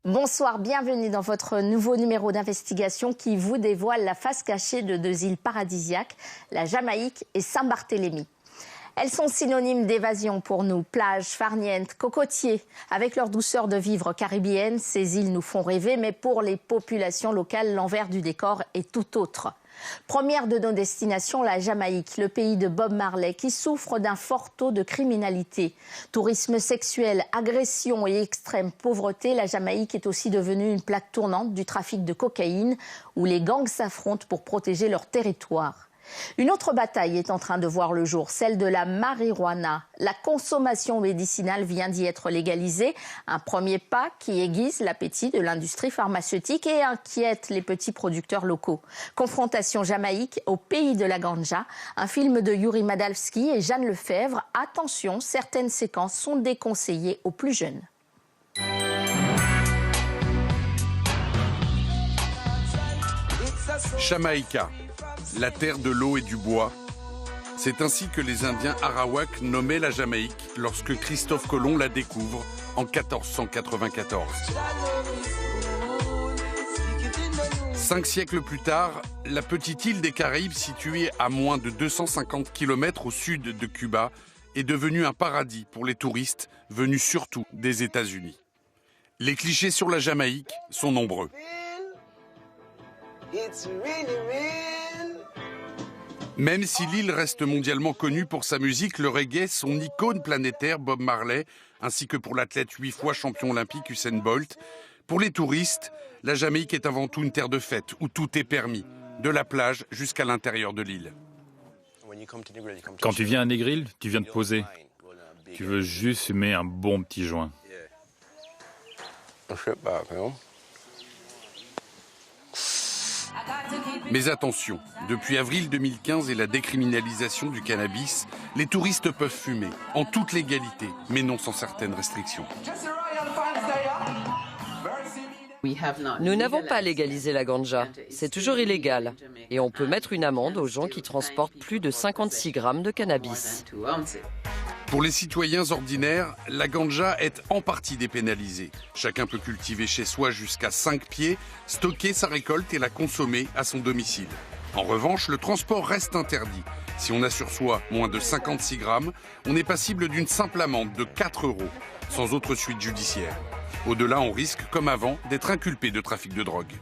Bonsoir, bienvenue dans votre nouveau numéro d'investigation qui vous dévoile la face cachée de deux îles paradisiaques, la Jamaïque et Saint-Barthélemy. Elles sont synonymes d'évasion pour nous, plages, farnientes, cocotiers. Avec leur douceur de vivre caribéenne, ces îles nous font rêver, mais pour les populations locales, l'envers du décor est tout autre. Première de nos destinations, la Jamaïque, le pays de Bob Marley, qui souffre d'un fort taux de criminalité. Tourisme sexuel, agression et extrême pauvreté, la Jamaïque est aussi devenue une plaque tournante du trafic de cocaïne, où les gangs s'affrontent pour protéger leur territoire. Une autre bataille est en train de voir le jour, celle de la marijuana. La consommation médicinale vient d'y être légalisée, un premier pas qui aiguise l'appétit de l'industrie pharmaceutique et inquiète les petits producteurs locaux. Confrontation Jamaïque au pays de la ganja, un film de Yuri Madalski et Jeanne Lefebvre. Attention, certaines séquences sont déconseillées aux plus jeunes. Jamaïca, la terre de l'eau et du bois. C'est ainsi que les Indiens Arawaks nommaient la Jamaïque lorsque Christophe Colomb la découvre en 1494. 5 siècles plus tard, la petite île des Caraïbes, située à moins de 250 km au sud de Cuba, est devenue un paradis pour les touristes venus surtout des États-Unis. Les clichés sur la Jamaïque sont nombreux. Même si l'île reste mondialement connue pour sa musique, le reggae, son icône planétaire Bob Marley, ainsi que pour l'athlète 8 fois champion olympique Usain Bolt, pour les touristes, la Jamaïque est avant tout une terre de fête où tout est permis, de la plage jusqu'à l'intérieur de l'île. Quand tu viens à Negril, tu viens te poser. Tu veux juste fumer un bon petit joint. Mais attention, depuis avril 2015 et la décriminalisation du cannabis, les touristes peuvent fumer, en toute légalité, mais non sans certaines restrictions. Nous n'avons pas légalisé la ganja. C'est toujours illégal. Et on peut mettre une amende aux gens qui transportent plus de 56 grammes de cannabis. Pour les citoyens ordinaires, la ganja est en partie dépénalisée. Chacun peut cultiver chez soi jusqu'à 5 pieds, stocker sa récolte et la consommer à son domicile. En revanche, le transport reste interdit. Si on a sur soi moins de 56 grammes, on est passible d'une simple amende de 4 €, sans autre suite judiciaire. Au-delà, on risque, comme avant, d'être inculpé de trafic de drogue.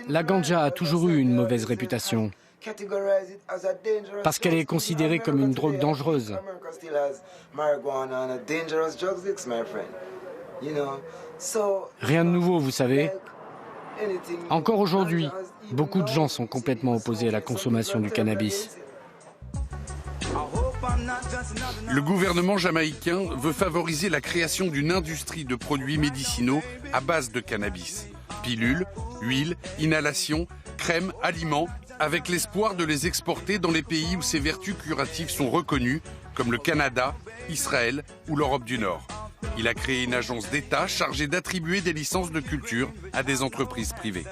La ganja a toujours eu une mauvaise réputation, parce qu'elle est considérée comme une drogue dangereuse. Rien de nouveau, vous savez. Encore aujourd'hui, beaucoup de gens sont complètement opposés à la consommation du cannabis. Le gouvernement jamaïcain veut favoriser la création d'une industrie de produits médicinaux à base de cannabis. Pilules, huiles, inhalations, crèmes, aliments, avec l'espoir de les exporter dans les pays où ces vertus curatives sont reconnues, comme le Canada, Israël ou l'Europe du Nord. Il a créé une agence d'État chargée d'attribuer des licences de culture à des entreprises privées.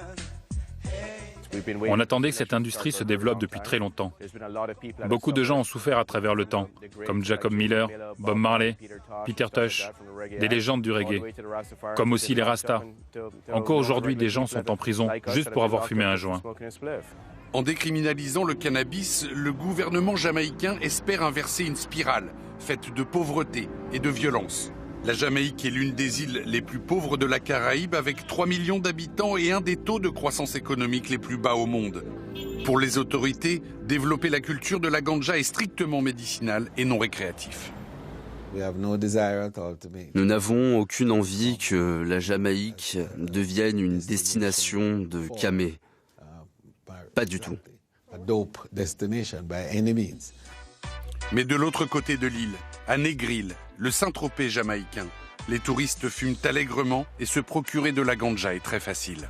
On attendait que cette industrie se développe depuis très longtemps. Beaucoup de gens ont souffert à travers le temps, comme Jacob Miller, Bob Marley, Peter Tosh, des légendes du reggae, comme aussi les Rastas. Encore aujourd'hui, des gens sont en prison juste pour avoir fumé un joint. En décriminalisant le cannabis, le gouvernement jamaïcain espère inverser une spirale faite de pauvreté et de violence. La Jamaïque est l'une des îles les plus pauvres de la Caraïbe, avec 3 millions d'habitants et un des taux de croissance économique les plus bas au monde. Pour les autorités, développer la culture de la ganja est strictement médicinal et non récréatif. Nous n'avons aucune envie que la Jamaïque devienne une destination de camé. Pas du tout. Mais de l'autre côté de l'île, à Negril, le Saint-Tropez jamaïcain, les touristes fument allègrement et se procurer de la ganja est très facile.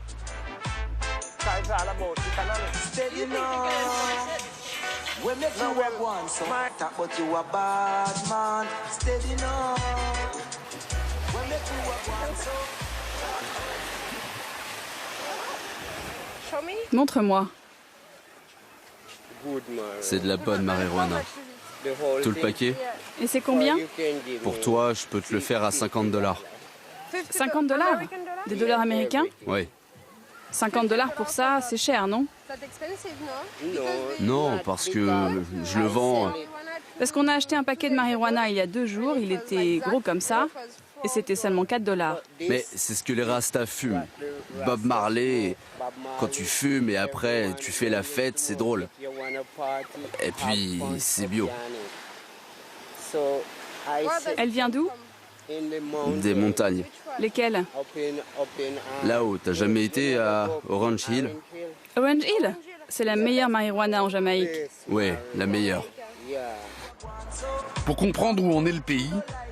Montre-moi. C'est de la bonne marijuana. Tout le paquet? Et c'est combien? Pour toi, je peux te le faire à $50. $50? Des dollars américains? Ouais. $50 pour ça, c'est cher, non? Non, parce que je le vends. Parce qu'on a acheté un paquet de marijuana il y a 2 jours, il était gros comme ça, et c'était seulement $4. Mais c'est ce que les Rastas fument. Bob Marley, quand tu fumes et après tu fais la fête, c'est drôle. Et puis, c'est bio. Elle vient d'où? Des montagnes. Lesquelles? Là-haut, t'as jamais été à Orange Hill? Orange Hill? C'est la meilleure marijuana en Jamaïque. Ouais, la meilleure. Pour comprendre où en est le pays,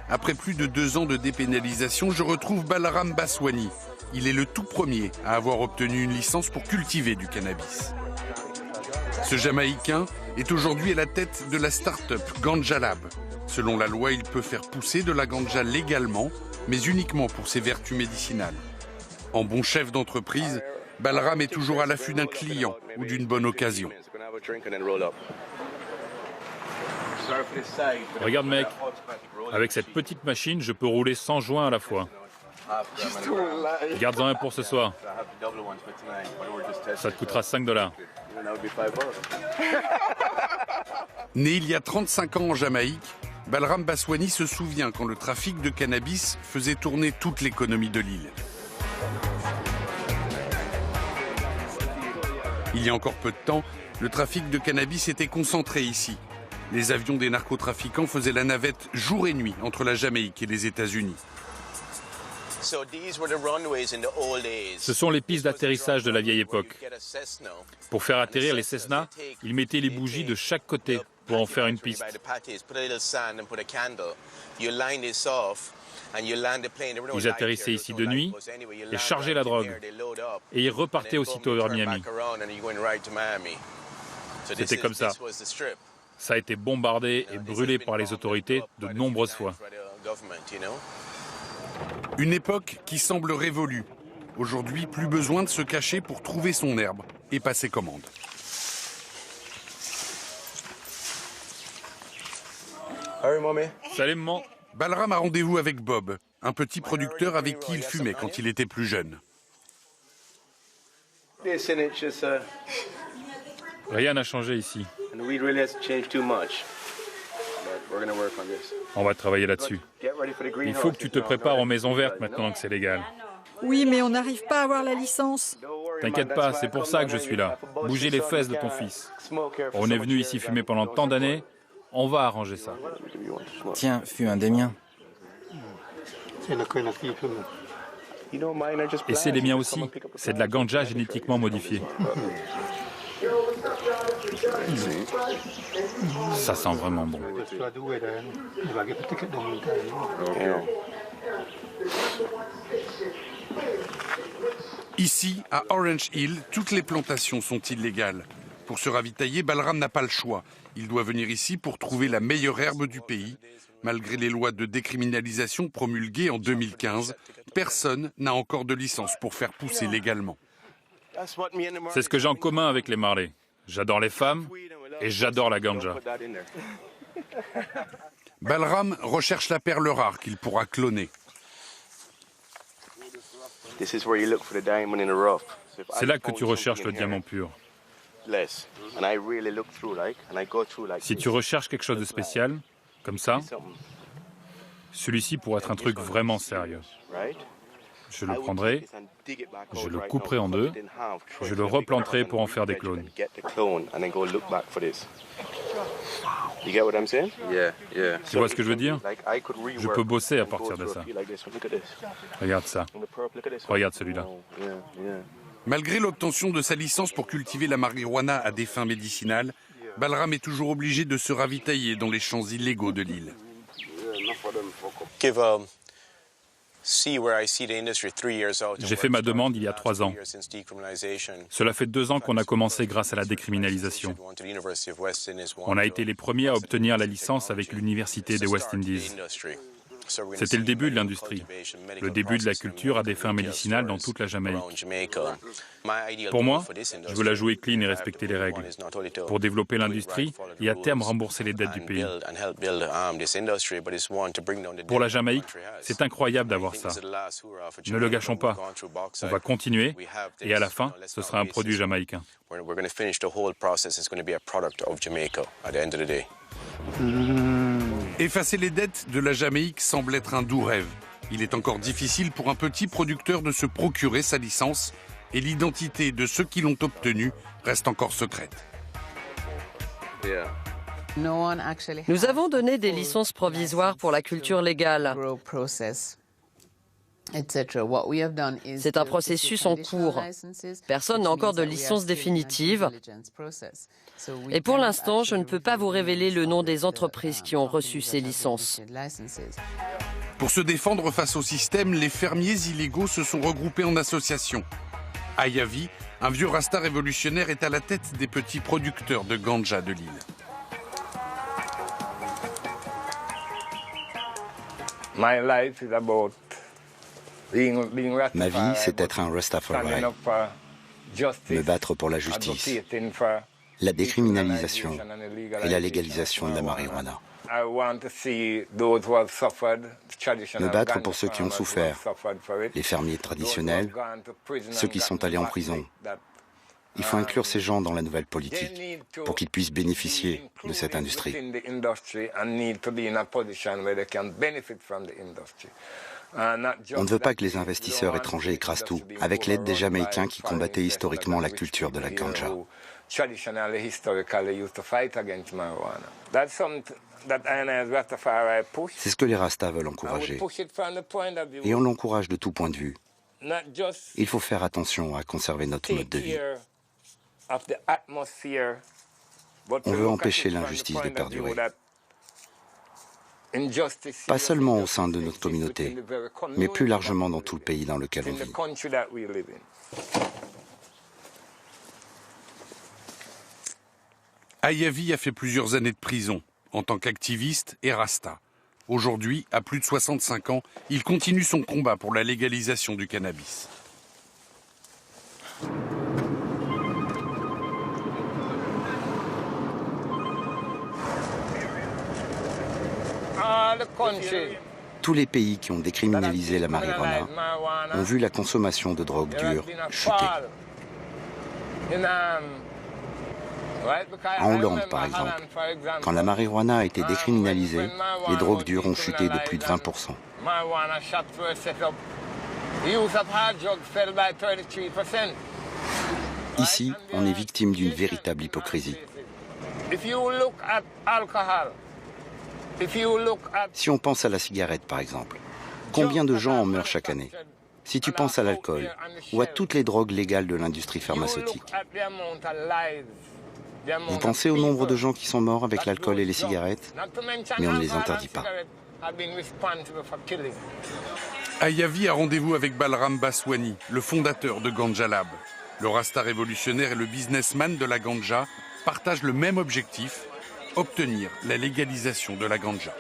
après plus de 2 ans de dépénalisation, je retrouve Balaram Baswani. Il est le tout premier à avoir obtenu une licence pour cultiver du cannabis. Ce Jamaïcain est aujourd'hui à la tête de la start-up Ganja Lab. Selon la loi, il peut faire pousser de la ganja légalement, mais uniquement pour ses vertus médicinales. En bon chef d'entreprise, Balaram est toujours à l'affût d'un client ou d'une bonne occasion. Regarde mec, avec cette petite machine, je peux rouler 100 joints à la fois. Garde-en un pour ce soir. Ça te coûtera $5. Né il y a 35 ans en Jamaïque, Balaram Baswani se souvient quand le trafic de cannabis faisait tourner toute l'économie de l'île. Il y a encore peu de temps, le trafic de cannabis était concentré ici. Les avions des narcotrafiquants faisaient la navette jour et nuit entre la Jamaïque et les États-Unis. Ce sont les pistes d'atterrissage de la vieille époque. Pour faire atterrir les Cessna, ils mettaient les bougies de chaque côté pour en faire une piste. Ils atterrissaient ici de nuit et chargeaient la drogue. Et ils repartaient aussitôt vers Miami. C'était comme ça. Ça a été bombardé et brûlé par les autorités de nombreuses fois. Une époque qui semble révolue. Aujourd'hui, plus besoin de se cacher pour trouver son herbe et passer commande. Salut maman. Balaram a rendez-vous avec Bob, un petit producteur avec qui il fumait quand il était plus jeune. Rien n'a changé ici. On va travailler là-dessus. Il faut que tu te prépares aux maisons vertes maintenant que c'est légal. Oui, mais on n'arrive pas à avoir la licence. T'inquiète pas, c'est pour ça que je suis là. Bouger les fesses de ton fils. On est venu ici fumer pendant tant d'années, on va arranger ça. Tiens, fume un des miens. Et c'est les miens aussi. C'est de la ganja génétiquement modifiée. Ça sent vraiment bon. Ici, à Orange Hill, toutes les plantations sont illégales. Pour se ravitailler, Balaram n'a pas le choix. Il doit venir ici pour trouver la meilleure herbe du pays. Malgré les lois de décriminalisation promulguées en 2015, personne n'a encore de licence pour faire pousser légalement. C'est ce que j'ai en commun avec les Marley. J'adore les femmes et j'adore la ganja. Balaram recherche la perle rare qu'il pourra cloner. C'est là que tu recherches le diamant pur. Si tu recherches quelque chose de spécial, comme ça, celui-ci pourrait être un truc vraiment sérieux. Je le prendrai, je le couperai en deux, je le replanterai pour en faire des clones. Tu vois ce que je veux dire? Je peux bosser à partir de ça. Regarde ça. Regarde celui-là. Malgré l'obtention de sa licence pour cultiver la marijuana à des fins médicinales, Balaram est toujours obligé de se ravitailler dans les champs illégaux de l'île. J'ai fait ma demande il y a 3 ans. Cela fait 2 ans qu'on a commencé grâce à la décriminalisation. On a été les premiers à obtenir la licence avec l'université des West Indies. C'était le début de l'industrie, le début de la culture à des fins médicinales dans toute la Jamaïque. Pour moi, je veux la jouer clean et respecter les règles, pour développer l'industrie et à terme rembourser les dettes du pays. Pour la Jamaïque, c'est incroyable d'avoir ça. Ne le gâchons pas. On va continuer et à la fin, ce sera un produit jamaïcain. Effacer les dettes de la Jamaïque semble être un doux rêve. Il est encore difficile pour un petit producteur de se procurer sa licence et l'identité de ceux qui l'ont obtenue reste encore secrète. Nous avons donné des licences provisoires pour la culture légale. C'est un processus en cours. Personne n'a encore de licence définitive. Et pour l'instant, je ne peux pas vous révéler le nom des entreprises qui ont reçu ces licences. Pour se défendre face au système, les fermiers illégaux se sont regroupés en associations. Ayavi, un vieux rasta révolutionnaire, est à la tête des petits producteurs de ganja de l'île. Ma vie, c'est être un Rastafari, me battre pour la justice, la décriminalisation et la légalisation de la marijuana. Me battre pour ceux qui ont souffert, les fermiers traditionnels, ceux qui sont allés en prison. Il faut inclure ces gens dans la nouvelle politique pour qu'ils puissent bénéficier de cette industrie. On ne veut pas que les investisseurs étrangers écrasent tout, avec l'aide des Jamaïcains qui combattaient historiquement la culture de la ganja. C'est ce que les Rastas veulent encourager. Et on l'encourage de tout point de vue. Il faut faire attention à conserver notre mode de vie. On veut empêcher l'injustice de perdurer. Pas seulement au sein de notre communauté, mais plus largement dans tout le pays dans lequel on vit. Ayavi a fait plusieurs années de prison en tant qu'activiste et rasta. Aujourd'hui, à plus de 65 ans, il continue son combat pour la légalisation du cannabis. Tous les pays qui ont décriminalisé la marijuana ont vu la consommation de drogue dure chuter. En Hollande, par exemple, quand la marijuana a été décriminalisée, les drogues dures ont chuté de plus de 20%. Ici, on est victime d'une véritable hypocrisie. Si on pense à la cigarette, par exemple, combien de gens en meurent chaque année? Si tu penses à l'alcool ou à toutes les drogues légales de l'industrie pharmaceutique, vous pensez au nombre de gens qui sont morts avec l'alcool et les cigarettes, mais on ne les interdit pas. Ayavi a rendez-vous avec Balram Baswani, le fondateur de Ganja Lab. Le rasta révolutionnaire et le businessman de la ganja partagent le même objectif, obtenir la légalisation de la ganja.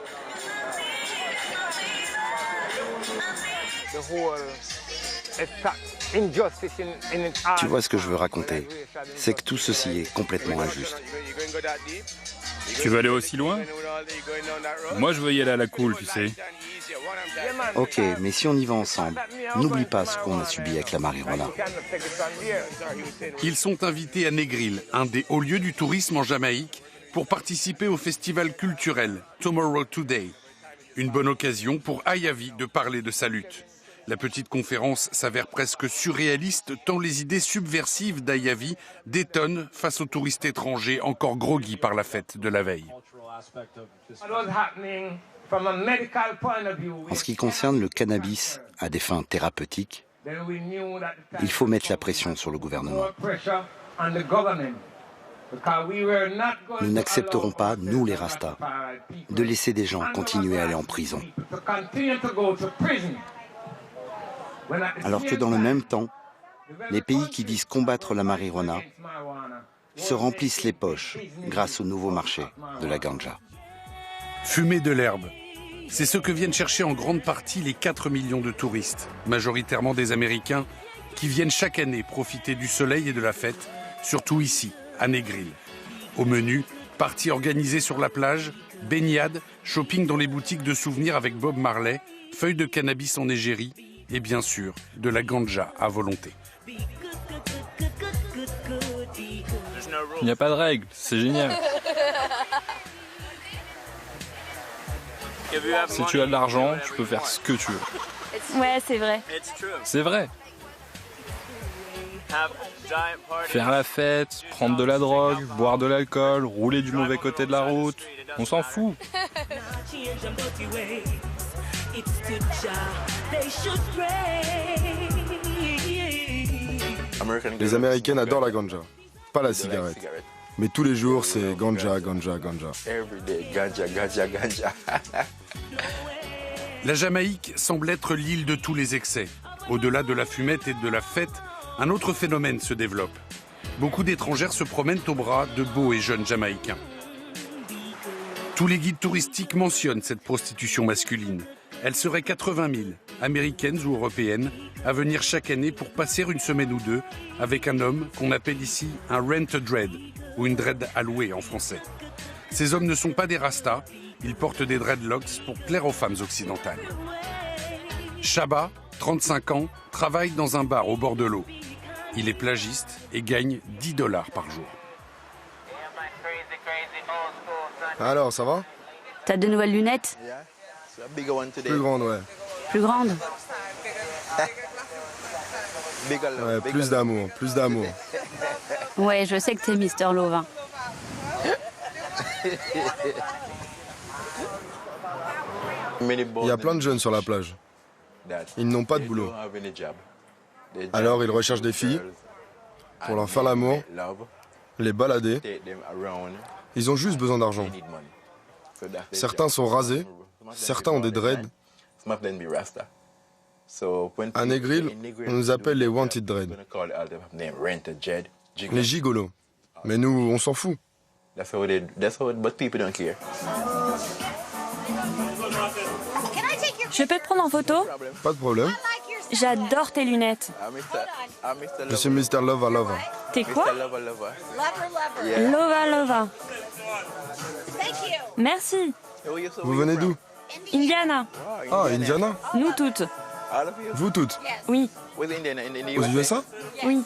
Tu vois ce que je veux raconter, c'est que tout ceci est complètement injuste. Tu veux aller aussi loin? Moi, je veux y aller à la cool, tu sais. Ok, mais si on y va ensemble, n'oublie pas ce qu'on a subi avec la marijuana. Ils sont invités à Negril, un des hauts lieux du tourisme en Jamaïque, pour participer au festival culturel Tomorrow Today. Une bonne occasion pour Ayavi de parler de sa lutte. La petite conférence s'avère presque surréaliste tant les idées subversives d'Ayavi détonnent face aux touristes étrangers encore groggy par la fête de la veille. En ce qui concerne le cannabis à des fins thérapeutiques, il faut mettre la pression sur le gouvernement. Nous n'accepterons pas, nous les Rastas, de laisser des gens continuer à aller en prison. Alors que dans le même temps, les pays qui disent combattre la marijuana se remplissent les poches grâce au nouveau marché de la ganja. Fumer de l'herbe, C'est ce que viennent chercher en grande partie les 4 millions de touristes, majoritairement des Américains, qui viennent chaque année profiter du soleil et de la fête, surtout ici, à Negril. Au menu, parties organisées sur la plage, baignade, shopping dans les boutiques de souvenirs avec Bob Marley, feuilles de cannabis en égérie et bien sûr de la ganja à volonté. Il n'y a pas de règles, c'est génial. Si tu as de l'argent, tu peux faire ce que tu veux. Ouais, c'est vrai. C'est vrai. Faire la fête, prendre de la drogue, boire de l'alcool, rouler du mauvais côté de la route, on s'en fout. Les Américaines adorent la ganja, pas la cigarette. Mais tous les jours, c'est ganja, ganja, ganja. La Jamaïque semble être l'île de tous les excès. Au-delà de la fumette et de la fête, un autre phénomène se développe. Beaucoup d'étrangères se promènent au bras de beaux et jeunes Jamaïcains. Tous les guides touristiques mentionnent cette prostitution masculine. Elle serait 80 000, américaines ou européennes, à venir chaque année pour passer une semaine ou deux avec un homme qu'on appelle ici un rent dread, ou une dread allouée en français. Ces hommes ne sont pas des rastas, ils portent des dreadlocks pour plaire aux femmes occidentales. Shaba, 35 ans, travaille dans un bar au bord de l'eau. Il est plagiste et gagne $10 par jour. Alors, ça va? T'as de nouvelles lunettes? Plus grande, ouais. Plus grandes? Ouais, plus d'amour, plus d'amour. Ouais, je sais que t'es Mr. Lovin. Il y a plein de jeunes sur la plage. Ils n'ont pas de boulot. Alors ils recherchent des filles pour leur faire l'amour, les balader. Ils ont juste besoin d'argent. Certains sont rasés, certains ont des dreads. À Negril, on nous appelle les wanted dread, les gigolos. Mais nous, on s'en fout. Je peux te prendre en photo? Pas de problème. J'adore tes lunettes. Je suis Mr. Lova Lova. T'es quoi? Lova Lova. Merci. Vous venez d'où? Indiana. Ah, Indiana? Nous toutes. Vous toutes? Oui. Aux USA? Oui.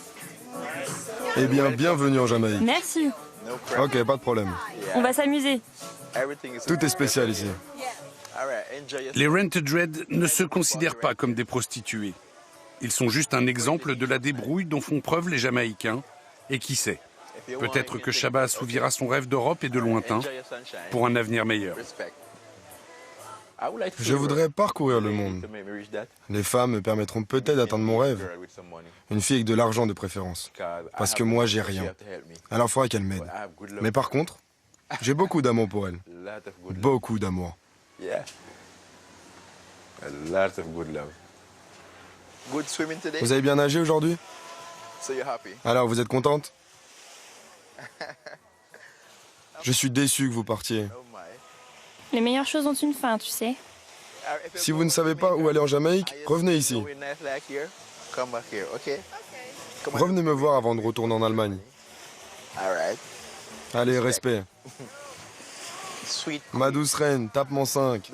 Eh bien, bienvenue en Jamaïque. Merci. Ok, pas de problème. On va s'amuser. Tout est spécial ici. Les rent dread ne se considèrent pas comme des prostituées. Ils sont juste un exemple de la débrouille dont font preuve les Jamaïcains. Et qui sait, peut-être que Shaba assouvira son rêve d'Europe et de lointain pour un avenir meilleur. Je voudrais parcourir le monde. Les femmes me permettront peut-être d'atteindre mon rêve. Une fille avec de l'argent de préférence. Parce que moi, j'ai rien. Alors il faudra qu'elle m'aide. Mais par contre, j'ai beaucoup d'amour pour elle. Beaucoup d'amour. Vous avez bien nagé aujourd'hui? Alors, vous êtes contente? Je suis déçu que vous partiez. Les meilleures choses ont une fin, tu sais. Si vous ne savez pas où aller en Jamaïque, revenez ici. Revenez me voir avant de retourner en Allemagne. Allez, respect. Ma douce reine, tape mon 5.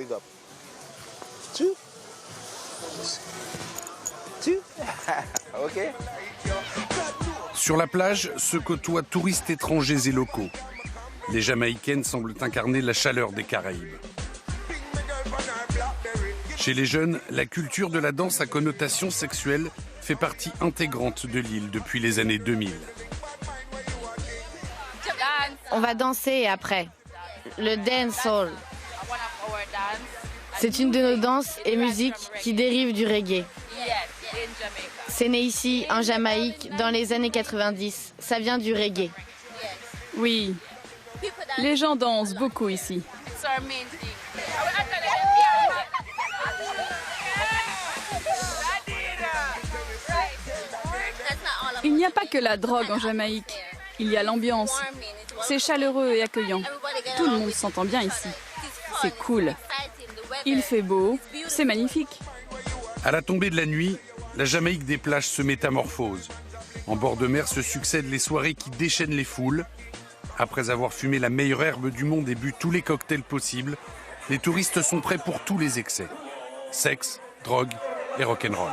Sur la plage se côtoient touristes étrangers et locaux. Les Jamaïcaines semblent incarner la chaleur des Caraïbes. Chez les jeunes, la culture de la danse à connotation sexuelle fait partie intégrante de l'île depuis les années 2000. On va danser après. Le dancehall. C'est une de nos danses et musiques qui dérive du reggae. C'est né ici, en Jamaïque, dans les années 90. Ça vient du reggae. Oui. Les gens dansent beaucoup ici. Il n'y a pas que la drogue en Jamaïque. Il y a l'ambiance. C'est chaleureux et accueillant. Tout le monde s'entend bien ici. C'est cool. Il fait beau, c'est magnifique. À la tombée de la nuit, la Jamaïque des plages se métamorphose. En bord de mer se succèdent les soirées qui déchaînent les foules. Après avoir fumé la meilleure herbe du monde et bu tous les cocktails possibles, les touristes sont prêts pour tous les excès. Sexe, drogue et rock'n'roll.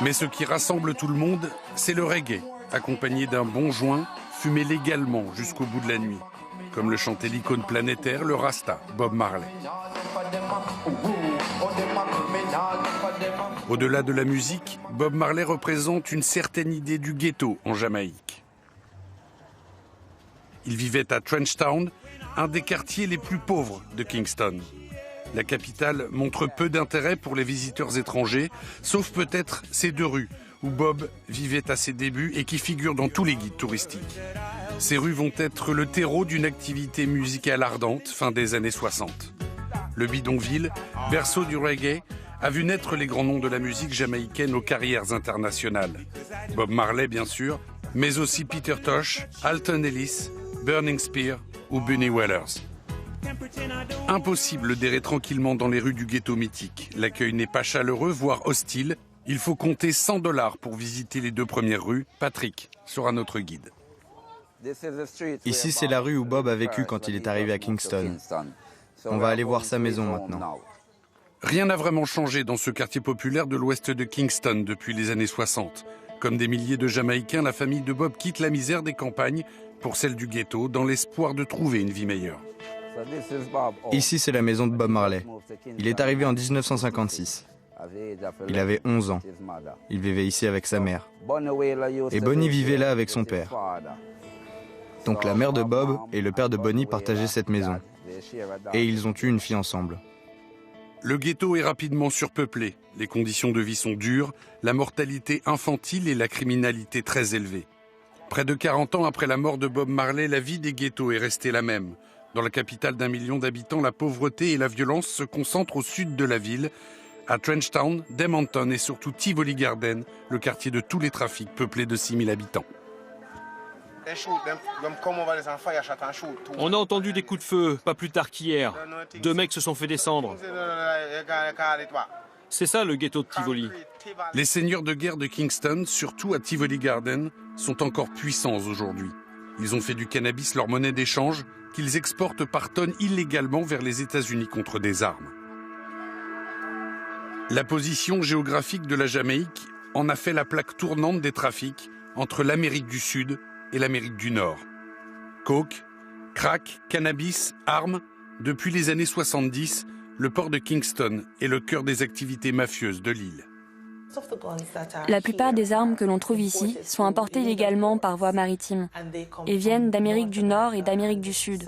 Mais ce qui rassemble tout le monde, c'est le reggae, accompagné d'un bon joint, fumé légalement jusqu'au bout de la nuit, comme le chantait l'icône planétaire, le Rasta, Bob Marley. Au-delà de la musique, Bob Marley représente une certaine idée du ghetto en Jamaïque. Il vivait à Trenchtown, un des quartiers les plus pauvres de Kingston. La capitale montre peu d'intérêt pour les visiteurs étrangers, sauf peut-être ces deux rues où Bob vivait à ses débuts et qui figurent dans tous les guides touristiques. Ces rues vont être le terreau d'une activité musicale ardente fin des années 60. Le bidonville, berceau du reggae, a vu naître les grands noms de la musique jamaïcaine aux carrières internationales. Bob Marley, bien sûr, mais aussi Peter Tosh, Alton Ellis, Burning Spear ou Bunny Wellers. Impossible d'errer tranquillement dans les rues du ghetto mythique. L'accueil n'est pas chaleureux, voire hostile. Il faut compter $100 pour visiter les deux premières rues. Patrick sera notre guide. Ici, c'est la rue où Bob a vécu quand il est arrivé à Kingston. On va aller voir sa maison maintenant. Rien n'a vraiment changé dans ce quartier populaire de l'ouest de Kingston depuis les années 60. Comme des milliers de Jamaïcains, la famille de Bob quitte la misère des campagnes pour celle du ghetto dans l'espoir de trouver une vie meilleure. Ici, c'est la maison de Bob Marley. Il est arrivé en 1956. Il avait 11 ans. Il vivait ici avec sa mère. Et Bonnie vivait là avec son père. Donc la mère de Bob et le père de Bonnie partageaient cette maison. Et ils ont eu une fille ensemble. Le ghetto est rapidement surpeuplé. Les conditions de vie sont dures, la mortalité infantile et la criminalité très élevée. Près de 40 ans après la mort de Bob Marley, la vie des ghettos est restée la même. Dans la capitale d'1 million d'habitants, la pauvreté et la violence se concentrent au sud de la ville. À Trenchtown, Demonton et surtout Tivoli Garden, le quartier de tous les trafics peuplé de 6 000 habitants. On a entendu des coups de feu, pas plus tard qu'hier. 2 mecs se sont fait descendre. C'est ça le ghetto de Tivoli. Les seigneurs de guerre de Kingston, surtout à Tivoli Garden, sont encore puissants aujourd'hui. Ils ont fait du cannabis leur monnaie d'échange, qu'ils exportent par tonnes illégalement vers les États-Unis contre des armes. La position géographique de la Jamaïque en a fait la plaque tournante des trafics entre l'Amérique du Sud et l'Amérique du Nord. Coke, crack, cannabis, armes, depuis les années 70, le port de Kingston est le cœur des activités mafieuses de l'île. La plupart des armes que l'on trouve ici sont importées illégalement par voie maritime et viennent d'Amérique du Nord et d'Amérique du Sud.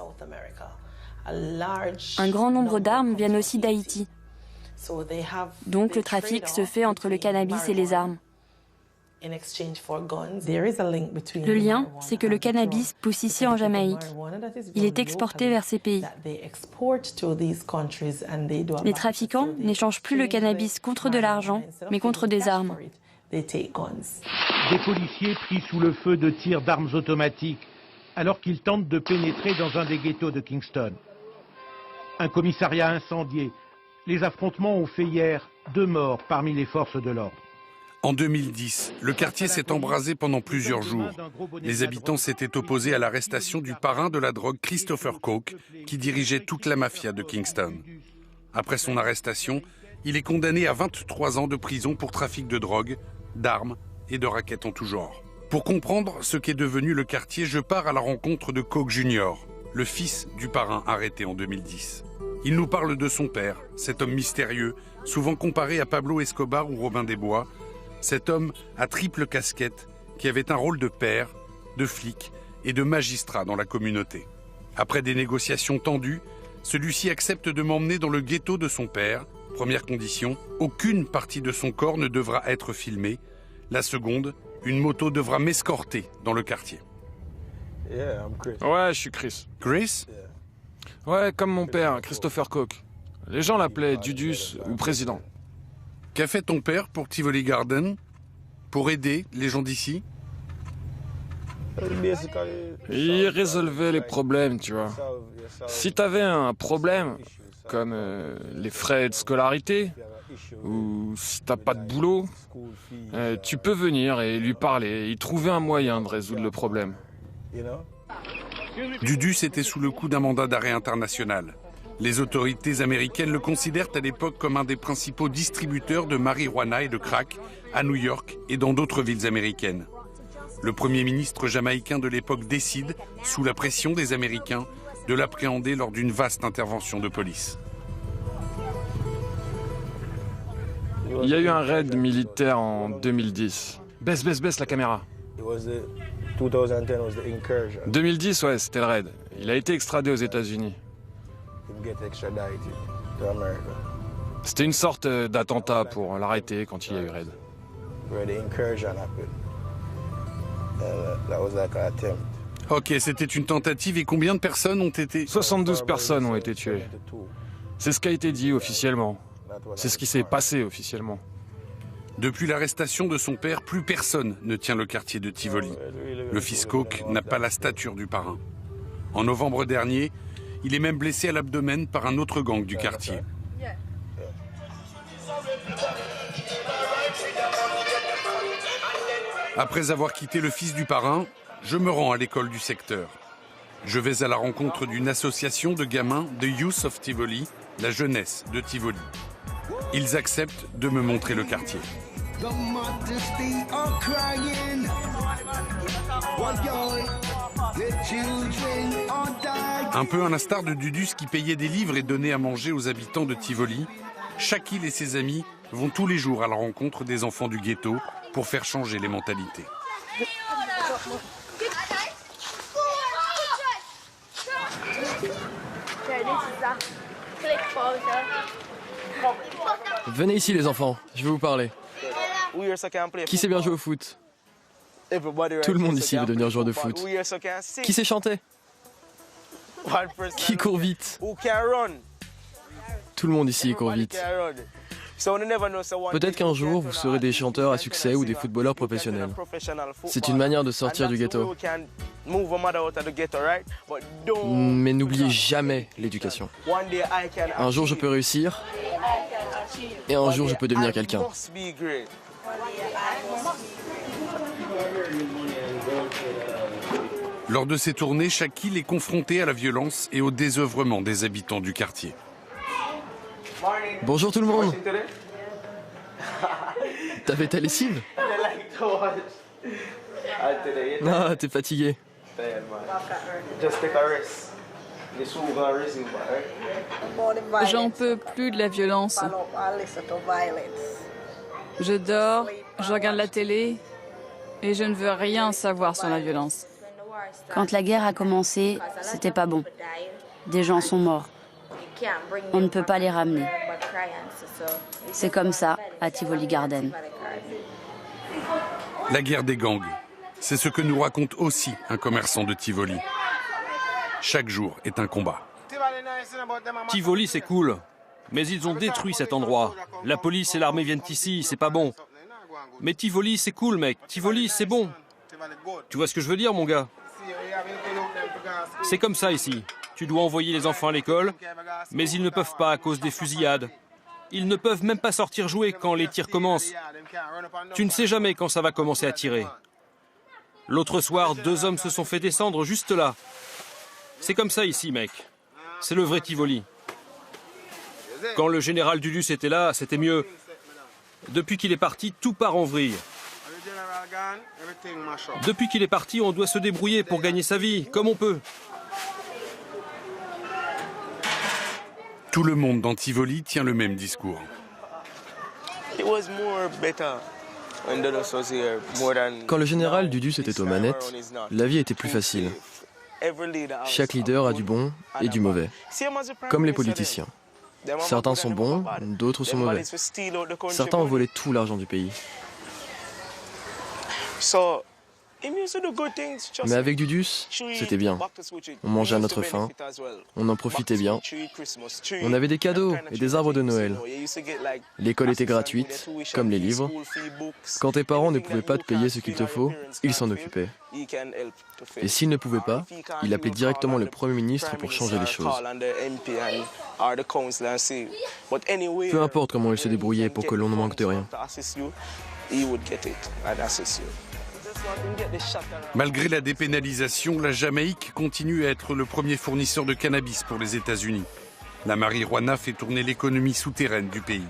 Un grand nombre d'armes viennent aussi d'Haïti. Donc le trafic se fait entre le cannabis et les armes. Le lien, c'est que le cannabis pousse ici en Jamaïque. Il est exporté vers ces pays. Les trafiquants n'échangent plus le cannabis contre de l'argent, mais contre des armes. Des policiers pris sous le feu de tirs d'armes automatiques alors qu'ils tentent de pénétrer dans un des ghettos de Kingston. Un commissariat incendié. Les affrontements ont fait hier 2 morts parmi les forces de l'ordre. En 2010, le quartier s'est embrasé pendant plusieurs jours. Les habitants s'étaient opposés à l'arrestation du parrain de la drogue Christopher Coke, qui dirigeait toute la mafia de Kingston. Après son arrestation, il est condamné à 23 ans de prison pour trafic de drogue, d'armes et de raquettes en tout genre. Pour comprendre ce qu'est devenu le quartier, je pars à la rencontre de Coke Jr., le fils du parrain arrêté en 2010. Il nous parle de son père, cet homme mystérieux, souvent comparé à Pablo Escobar ou Robin des Bois, cet homme à triple casquette qui avait un rôle de père, de flic et de magistrat dans la communauté. Après des négociations tendues, celui-ci accepte de m'emmener dans le ghetto de son père, Première condition, aucune partie de son corps ne devra être filmée. La seconde, une moto devra m'escorter dans le quartier. Ouais, je suis Chris. Chris? Ouais, comme mon père, Christopher Koch. Les gens l'appelaient Dudus ou président. Qu'a fait ton père pour Tivoli Garden? Pour aider les gens d'ici? Il résolvait les problèmes, tu vois. Si t'avais un problème, comme les frais de scolarité, ou si t'as pas de boulot, tu peux venir et lui parler. Il trouvait un moyen de résoudre le problème. Dudus était sous le coup d'un mandat d'arrêt international. Les autorités américaines le considèrent à l'époque comme un des principaux distributeurs de marijuana et de crack à New York et dans d'autres villes américaines. Le Premier ministre jamaïcain de l'époque décide, sous la pression des Américains, de l'appréhender lors d'une vaste intervention de police. Il y a eu un raid militaire en 2010. Baisse la caméra. 2010, ouais, c'était le raid. Il a été extradé aux États-Unis. C'était une sorte d'attentat pour l'arrêter quand il y a eu raid. Ok, c'était une tentative et combien de personnes ont été... 72 personnes ont été tuées. C'est ce qui a été dit officiellement. C'est ce qui s'est passé officiellement. Depuis l'arrestation de son père, plus personne ne tient le quartier de Tivoli. Le fils Koch n'a pas la stature du parrain. En novembre dernier, il est même blessé à l'abdomen par un autre gang du quartier. Après avoir quitté le fils du parrain, je me rends à l'école du secteur. Je vais à la rencontre d'une association de gamins de Youth of Tivoli, la jeunesse de Tivoli. Ils acceptent de me montrer le quartier. Un peu à l'instar de Dudus qui payait des livres et donnait à manger aux habitants de Tivoli, Shakil et ses amis vont tous les jours à la rencontre des enfants du ghetto pour faire changer les mentalités. Venez ici les enfants, je vais vous parler. Qui sait bien jouer au foot? Tout le monde ici veut devenir joueur de foot. Qui sait chanter? Qui court vite? Tout le monde ici court vite. Peut-être qu'un jour, vous serez des chanteurs à succès ou des footballeurs professionnels. C'est une manière de sortir du ghetto. Mais n'oubliez jamais l'éducation. Un jour, je peux réussir, et un jour, je peux devenir quelqu'un. Lors de ces tournées, Shakil est confronté à la violence et au désœuvrement des habitants du quartier. Bonjour tout le monde. T'as fait ta lessive? Ah, t'es fatigué. J'en peux plus de la violence. Je dors, je regarde la télé et je ne veux rien savoir sur la violence. Quand la guerre a commencé, c'était pas bon. Des gens sont morts. On ne peut pas les ramener. C'est comme ça à Tivoli Garden. La guerre des gangs, c'est ce que nous raconte aussi un commerçant de Tivoli. Chaque jour est un combat. Tivoli, c'est cool, mais ils ont détruit cet endroit. La police et l'armée viennent ici, c'est pas bon. Mais Tivoli, c'est cool, mec. Tivoli, c'est bon. Tu vois ce que je veux dire, mon gars? C'est comme ça ici. Tu dois envoyer les enfants à l'école, mais ils ne peuvent pas à cause des fusillades. Ils ne peuvent même pas sortir jouer quand les tirs commencent. Tu ne sais jamais quand ça va commencer à tirer. L'autre soir, 2 hommes se sont fait descendre juste là. C'est comme ça ici, mec. C'est le vrai Tivoli. Quand le général Dudus était là, c'était mieux. Depuis qu'il est parti, tout part en vrille. Depuis qu'il est parti, on doit se débrouiller pour gagner sa vie, comme on peut. Tout le monde dans Tivoli tient le même discours. Quand le général Dudus était aux manettes, la vie était plus facile. Chaque leader a du bon et du mauvais, comme les politiciens. Certains sont bons, d'autres sont mauvais. Certains ont volé tout l'argent du pays. Mais avec Dudus, c'était bien. On mangeait à notre faim, on en profitait bien. On avait des cadeaux et des arbres de Noël. L'école était gratuite, comme les livres. Quand tes parents ne pouvaient pas te payer ce qu'il te faut, ils s'en occupaient. Et s'ils ne pouvaient pas, il appelait directement le Premier ministre pour changer les choses. Peu importe comment il se débrouillait pour que l'on ne manque de rien. Malgré la dépénalisation, la Jamaïque continue à être le premier fournisseur de cannabis pour les États-Unis. La marijuana fait tourner l'économie souterraine du pays.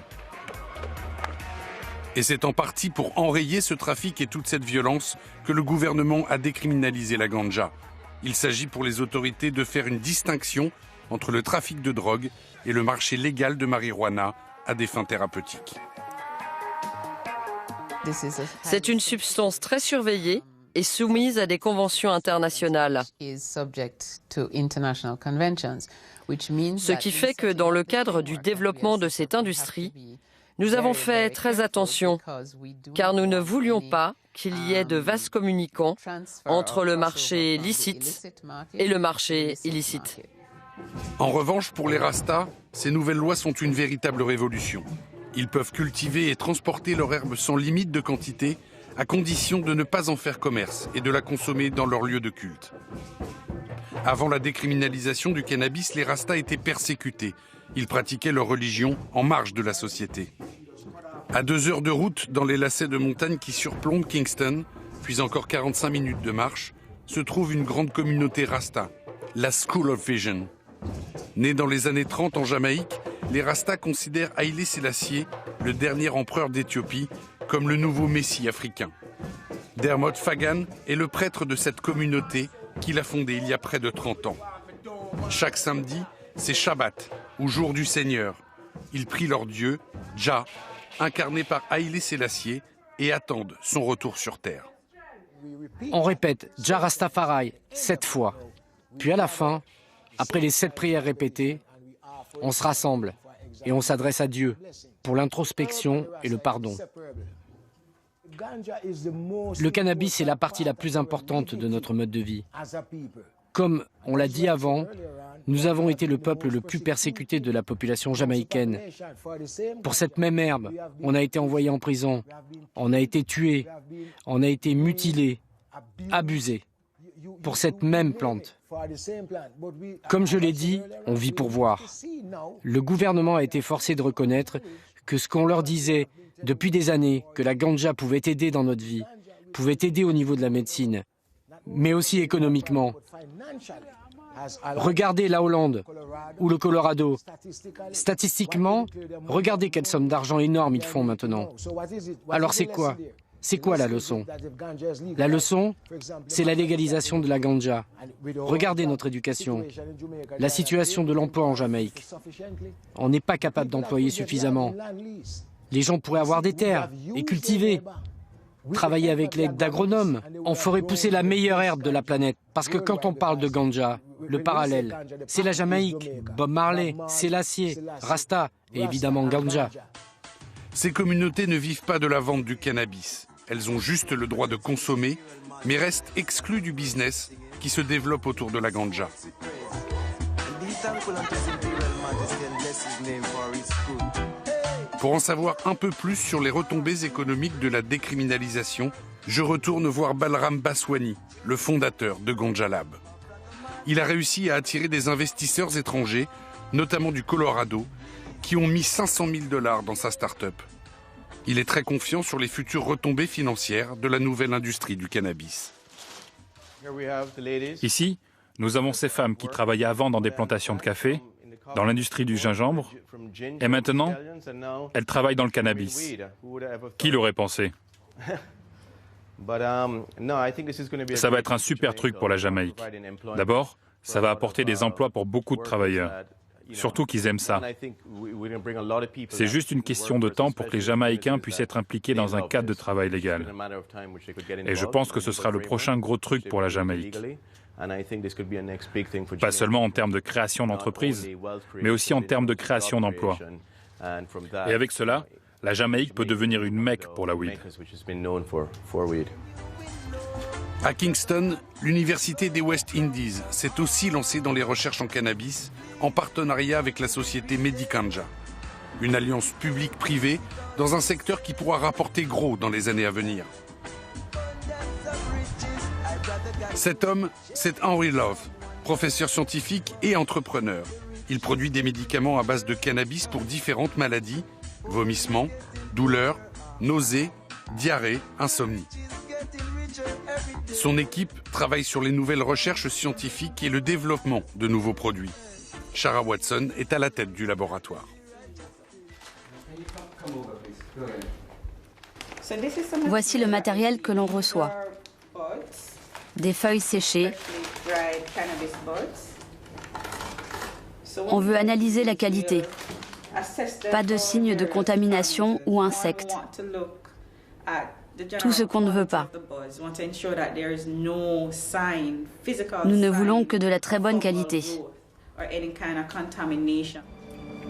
Et c'est en partie pour enrayer ce trafic et toute cette violence que le gouvernement a décriminalisé la ganja. Il s'agit pour les autorités de faire une distinction entre le trafic de drogue et le marché légal de marijuana à des fins thérapeutiques. C'est une substance très surveillée et soumise à des conventions internationales. Ce qui fait que dans le cadre du développement de cette industrie, nous avons fait très attention, car nous ne voulions pas qu'il y ait de vases communicants entre le marché licite et le marché illicite. En revanche, pour les Rastas, ces nouvelles lois sont une véritable révolution. Ils peuvent cultiver et transporter leur herbe sans limite de quantité, à condition de ne pas en faire commerce et de la consommer dans leur lieu de culte. Avant la décriminalisation du cannabis, les Rastas étaient persécutés. Ils pratiquaient leur religion en marge de la société. À 2 heures de route, dans les lacets de montagne qui surplombent Kingston, puis encore 45 minutes de marche, se trouve une grande communauté Rasta, la School of Vision. Née dans les années 30 en Jamaïque, les Rastas considèrent Haïlé Sélassié, le dernier empereur d'Éthiopie, comme le nouveau messie africain. Dermot Fagan est le prêtre de cette communauté qu'il a fondée il y a près de 30 ans. Chaque samedi, c'est Shabbat, ou jour du Seigneur. Ils prient leur Dieu, Jah, incarné par Haïlé Sélassié, et attendent son retour sur terre. On répète Jah Rastafari 7 fois. Puis à la fin, après les 7 prières répétées, on se rassemble et on s'adresse à Dieu pour l'introspection et le pardon. Le cannabis est la partie la plus importante de notre mode de vie. Comme on l'a dit avant, nous avons été le peuple le plus persécuté de la population jamaïcaine. Pour cette même herbe, on a été envoyé en prison, on a été tué, on a été mutilé, abusé. Pour cette même plante. Comme je l'ai dit, on vit pour voir. Le gouvernement a été forcé de reconnaître que ce qu'on leur disait depuis des années, que la ganja pouvait aider dans notre vie, pouvait aider au niveau de la médecine, mais aussi économiquement. Regardez la Hollande ou le Colorado. Statistiquement, regardez quelle somme d'argent énorme ils font maintenant. Alors c'est quoi ? C'est quoi la leçon? La leçon, c'est la légalisation de la ganja. Regardez notre éducation, la situation de l'emploi en Jamaïque. On n'est pas capable d'employer suffisamment. Les gens pourraient avoir des terres et cultiver. Travailler avec l'aide d'agronomes. On ferait pousser la meilleure herbe de la planète. Parce que quand on parle de ganja, le parallèle, c'est la Jamaïque, Bob Marley, Sélassié, Rasta et évidemment ganja. Ces communautés ne vivent pas de la vente du cannabis. Elles ont juste le droit de consommer, mais restent exclues du business qui se développe autour de la ganja. Pour en savoir un peu plus sur les retombées économiques de la décriminalisation, je retourne voir Balram Baswani, le fondateur de Ganja Lab. Il a réussi à attirer des investisseurs étrangers, notamment du Colorado, qui ont mis $500 000 dans sa start-up. Il est très confiant sur les futures retombées financières de la nouvelle industrie du cannabis. Ici, nous avons ces femmes qui travaillaient avant dans des plantations de café, dans l'industrie du gingembre, et maintenant, elles travaillent dans le cannabis. Qui l'aurait pensé? Ça va être un super truc pour la Jamaïque. D'abord, ça va apporter des emplois pour beaucoup de travailleurs. Surtout qu'ils aiment ça. C'est juste une question de temps pour que les Jamaïcains puissent être impliqués dans un cadre de travail légal. Et je pense que ce sera le prochain gros truc pour la Jamaïque. Pas seulement en termes de création d'entreprises, mais aussi en termes de création d'emplois. Et avec cela, la Jamaïque peut devenir une Mecque pour la weed. À Kingston, l'université des West Indies s'est aussi lancée dans les recherches en cannabis en partenariat avec la société Medicanja, une alliance publique-privée dans un secteur qui pourra rapporter gros dans les années à venir. Cet homme, c'est Henry Love, professeur scientifique et entrepreneur. Il produit des médicaments à base de cannabis pour différentes maladies, vomissements, douleurs, nausées, diarrhée, insomnie. Son équipe travaille sur les nouvelles recherches scientifiques et le développement de nouveaux produits. Shara Watson est à la tête du laboratoire. Voici le matériel que l'on reçoit. Des feuilles séchées. On veut analyser la qualité. Pas de signe de contamination ou insectes. Tout ce qu'on ne veut pas. Nous ne voulons que de la très bonne qualité.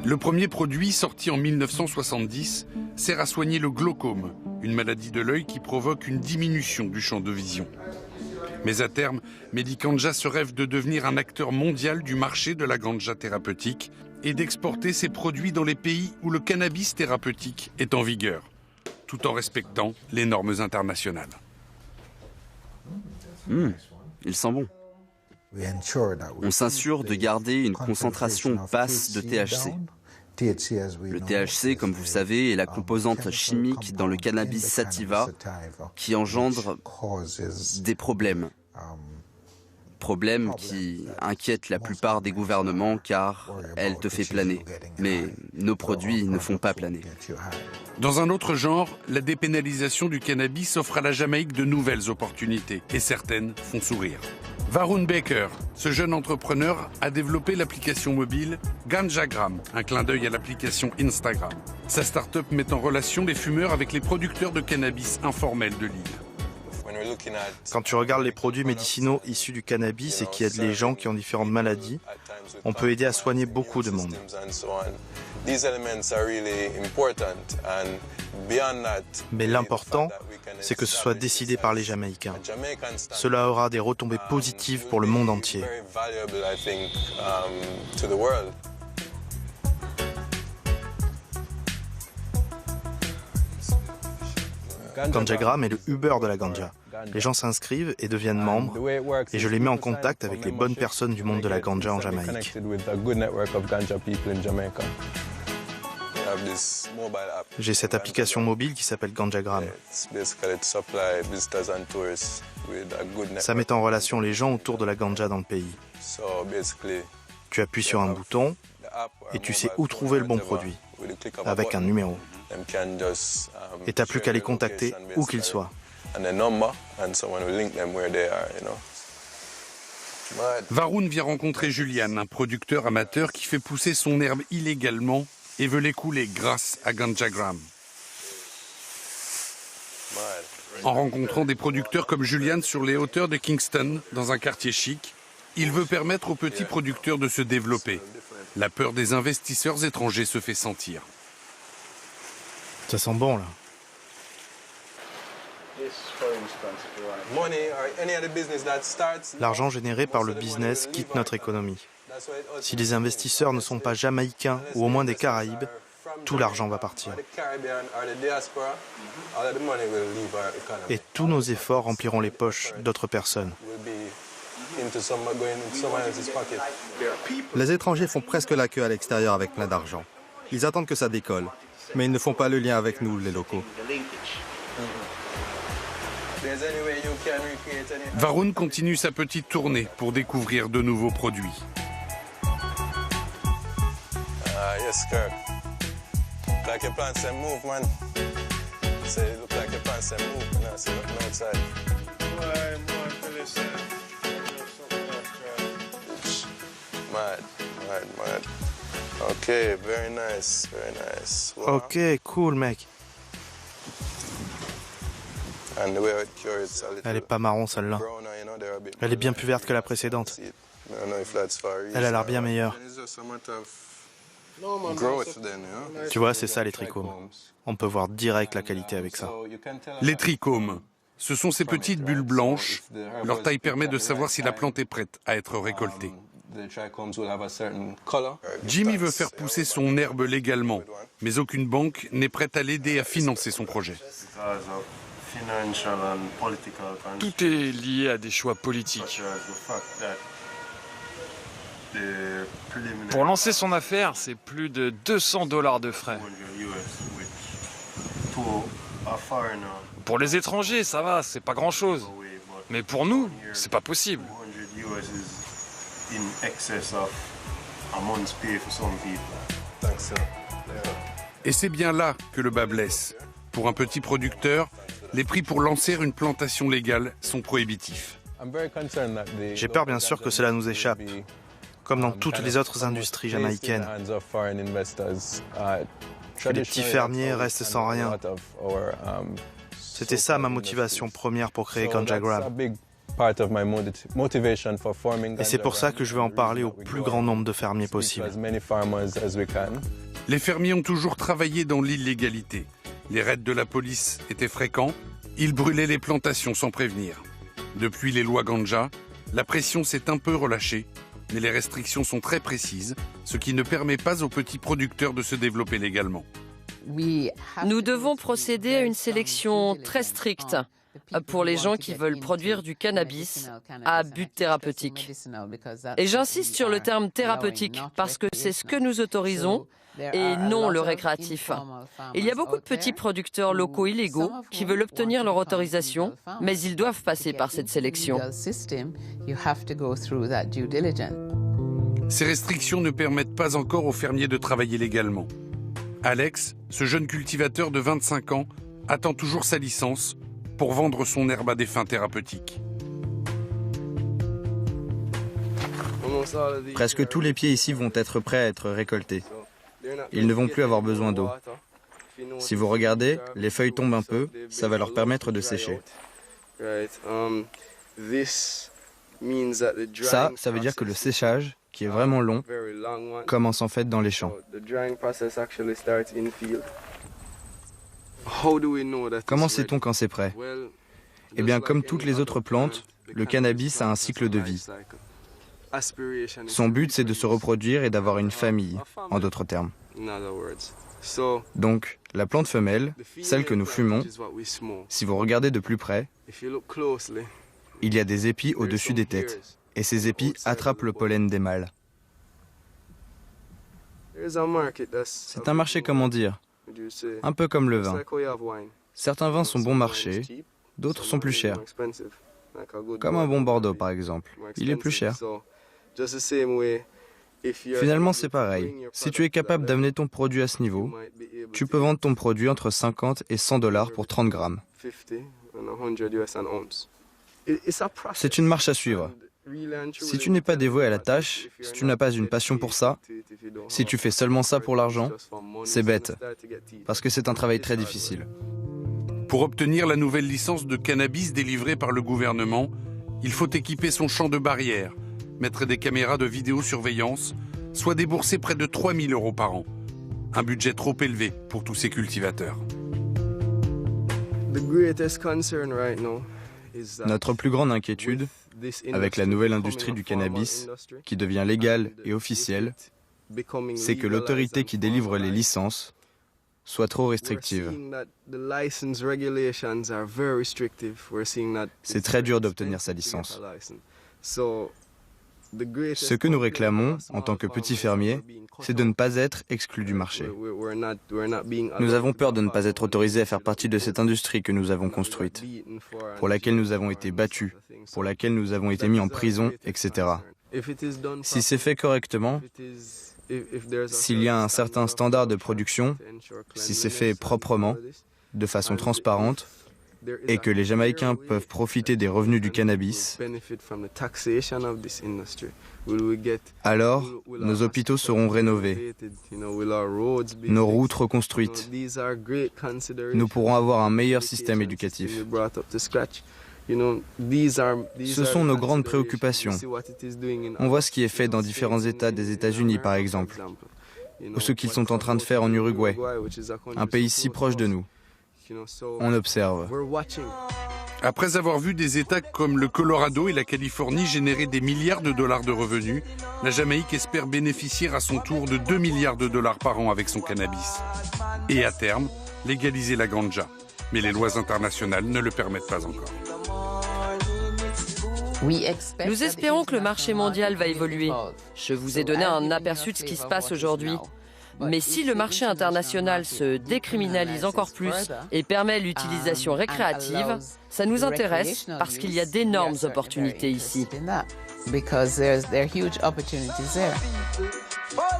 Le premier produit, sorti en 1970, sert à soigner le glaucome, une maladie de l'œil qui provoque une diminution du champ de vision. Mais à terme, Medicanja se rêve de devenir un acteur mondial du marché de la ganja thérapeutique et d'exporter ses produits dans les pays où le cannabis thérapeutique est en vigueur, tout en respectant les normes internationales. Il sent bon. On s'assure de garder une concentration basse de THC. Le THC, comme vous savez, est la composante chimique dans le cannabis sativa qui engendre des problèmes. Problèmes qui inquiètent la plupart des gouvernements car elle te fait planer. Mais nos produits ne font pas planer. Dans un autre genre, la dépénalisation du cannabis offre à la Jamaïque de nouvelles opportunités et certaines font sourire. Varun Baker, ce jeune entrepreneur, a développé l'application mobile Ganjagram, un clin d'œil à l'application Instagram. Sa start-up met en relation les fumeurs avec les producteurs de cannabis informels de l'île. Quand tu regardes les produits médicinaux issus du cannabis et qui aident les gens qui ont différentes maladies, on peut aider à soigner beaucoup de monde. Mais l'important, c'est que ce soit décidé par les Jamaïcains. Cela aura des retombées positives pour le monde entier. Ganjagram est le Uber de la ganja. Les gens s'inscrivent et deviennent membres, et je les mets en contact avec les bonnes personnes du monde de la ganja en Jamaïque. J'ai cette application mobile qui s'appelle Ganjagram. Ça met en relation les gens autour de la ganja dans le pays. Tu appuies sur un bouton et tu sais où trouver le bon produit, avec un numéro. Et tu n'as plus qu'à les contacter où qu'ils soient. Varun vient rencontrer Julian, un producteur amateur qui fait pousser son herbe illégalement et veut l'écouler grâce à Ganjagram. En rencontrant des producteurs comme Julian sur les hauteurs de Kingston, dans un quartier chic, il veut permettre aux petits producteurs de se développer. La peur des investisseurs étrangers se fait sentir. Ça sent bon, là. L'argent généré par le business quitte notre économie. Si les investisseurs ne sont pas jamaïcains ou au moins des Caraïbes, tout l'argent va partir. Et tous nos efforts rempliront les poches d'autres personnes. Les étrangers font presque la queue à l'extérieur avec plein d'argent. Ils attendent que ça décolle, mais ils ne font pas le lien avec nous, les locaux. Varun continue sa petite tournée pour découvrir de nouveaux produits. Yes, Kirk. Like your plants and move, man. Say, look like your plants and move. Now, see, looking outside. Mad. Okay, very nice. Wow. Ok, cool, mec. Elle n'est pas marron celle-là. Elle est bien plus verte que la précédente. Elle a l'air bien meilleure. Tu vois, c'est ça les trichomes. On peut voir direct la qualité avec ça. Les trichomes, ce sont ces petites bulles blanches. Leur taille permet de savoir si la plante est prête à être récoltée. Jimmy veut faire pousser son herbe légalement, mais aucune banque n'est prête à l'aider à financer son projet. Tout est lié à des choix politiques. Pour lancer son affaire, c'est plus de $200 de frais. Pour les étrangers, ça va, c'est pas grand-chose. Mais pour nous, c'est pas possible. Et c'est bien là que le bas blesse. Pour un petit producteur, les prix pour lancer une plantation légale sont prohibitifs. J'ai peur bien sûr que cela nous échappe, comme dans toutes les autres industries jamaïcaines. Que les petits fermiers restent sans rien. C'était ça ma motivation première pour créer Ganjagram. Et c'est pour ça que je veux en parler au plus grand nombre de fermiers possible. Les fermiers ont toujours travaillé dans l'illégalité. Les raids de la police étaient fréquents. Ils brûlaient les plantations sans prévenir. Depuis les lois Ganja, la pression s'est un peu relâchée, mais les restrictions sont très précises, ce qui ne permet pas aux petits producteurs de se développer légalement. Nous devons procéder à une sélection très stricte pour les gens qui veulent produire du cannabis à but thérapeutique. Et j'insiste sur le terme thérapeutique parce que c'est ce que nous autorisons et non le récréatif. Il y a beaucoup de petits producteurs locaux illégaux qui veulent obtenir leur autorisation, mais ils doivent passer par cette sélection. Ces restrictions ne permettent pas encore aux fermiers de travailler légalement. Alex, ce jeune cultivateur de 25 ans, attend toujours sa licence pour vendre son herbe à des fins thérapeutiques. Presque tous les pieds ici vont être prêts à être récoltés. Ils ne vont plus avoir besoin d'eau. Si vous regardez, les feuilles tombent un peu, ça va leur permettre de sécher. Ça veut dire que le séchage, qui est vraiment long, commence en fait dans les champs. Comment sait-on quand c'est prêt? Eh bien, comme toutes les autres plantes, le cannabis a un cycle de vie. Son but, c'est de se reproduire et d'avoir une famille, en d'autres termes. Donc, la plante femelle, celle que nous fumons, si vous regardez de plus près, il y a des épis au-dessus des têtes, et ces épis attrapent le pollen des mâles. C'est un marché, comment dire, un peu comme le vin. Certains vins sont bon marché, d'autres sont plus chers. Comme un bon Bordeaux, par exemple. Il est plus cher. Finalement, c'est pareil. Si tu es capable d'amener ton produit à ce niveau, tu peux vendre ton produit entre 50 et $100 pour 30 grammes. C'est une marche à suivre. Si tu n'es pas dévoué à la tâche, si tu n'as pas une passion pour ça, si tu fais seulement ça pour l'argent, c'est bête, parce que c'est un travail très difficile. Pour obtenir la nouvelle licence de cannabis délivrée par le gouvernement, il faut équiper son champ de barrières, mettre des caméras de vidéosurveillance, soit débourser près de 3 000 € par an. Un budget trop élevé pour tous ces cultivateurs. Notre plus grande inquiétude, avec la nouvelle industrie du cannabis, qui devient légale et officielle, c'est que l'autorité qui délivre les licences soit trop restrictive. C'est très dur d'obtenir sa licence. Ce que nous réclamons, en tant que petits fermiers, c'est de ne pas être exclus du marché. Nous avons peur de ne pas être autorisés à faire partie de cette industrie que nous avons construite, pour laquelle nous avons été battus, pour laquelle nous avons été mis en prison, etc. Si c'est fait correctement, s'il y a un certain standard de production, si c'est fait proprement, de façon transparente, et que les Jamaïcains peuvent profiter des revenus du cannabis, alors nos hôpitaux seront rénovés, nos routes reconstruites. Nous pourrons avoir un meilleur système éducatif. Ce sont nos grandes préoccupations. On voit ce qui est fait dans différents États des États-Unis, par exemple, ou ce qu'ils sont en train de faire en Uruguay, un pays si proche de nous. On observe. Après avoir vu des États comme le Colorado et la Californie générer des milliards de dollars de revenus, la Jamaïque espère bénéficier à son tour de 2 milliards de dollars par an avec son cannabis. Et à terme, légaliser la ganja. Mais les lois internationales ne le permettent pas encore. Nous espérons que le marché mondial va évoluer. Je vous ai donné un aperçu de ce qui se passe aujourd'hui. Mais si le marché international se décriminalise encore plus et permet l'utilisation récréative, ça nous intéresse parce qu'il y a d'énormes opportunités ici.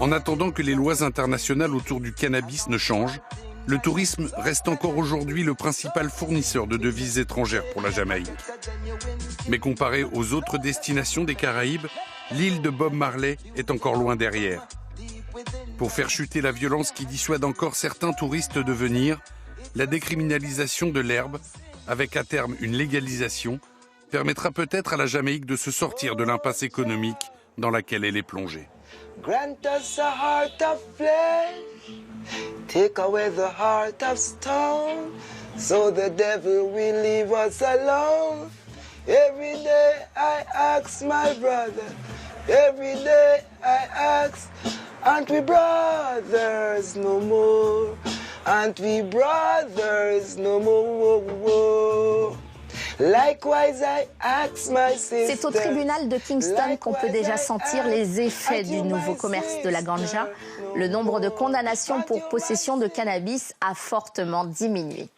En attendant que les lois internationales autour du cannabis ne changent, le tourisme reste encore aujourd'hui le principal fournisseur de devises étrangères pour la Jamaïque. Mais comparé aux autres destinations des Caraïbes, l'île de Bob Marley est encore loin derrière. Pour faire chuter la violence qui dissuade encore certains touristes de venir, la décriminalisation de l'herbe, avec à terme une légalisation, permettra peut-être à la Jamaïque de se sortir de l'impasse économique dans laquelle elle est plongée. Grant us a heart of flesh, take away the heart of stone, so the devil will leave us alone. Every day I ask my brother, every day I ask, aren't we brothers no more? Aren't we brothers no more? C'est au tribunal de Kingston qu'on peut déjà sentir les effets du nouveau commerce de la ganja. Le nombre de condamnations pour possession de cannabis a fortement diminué.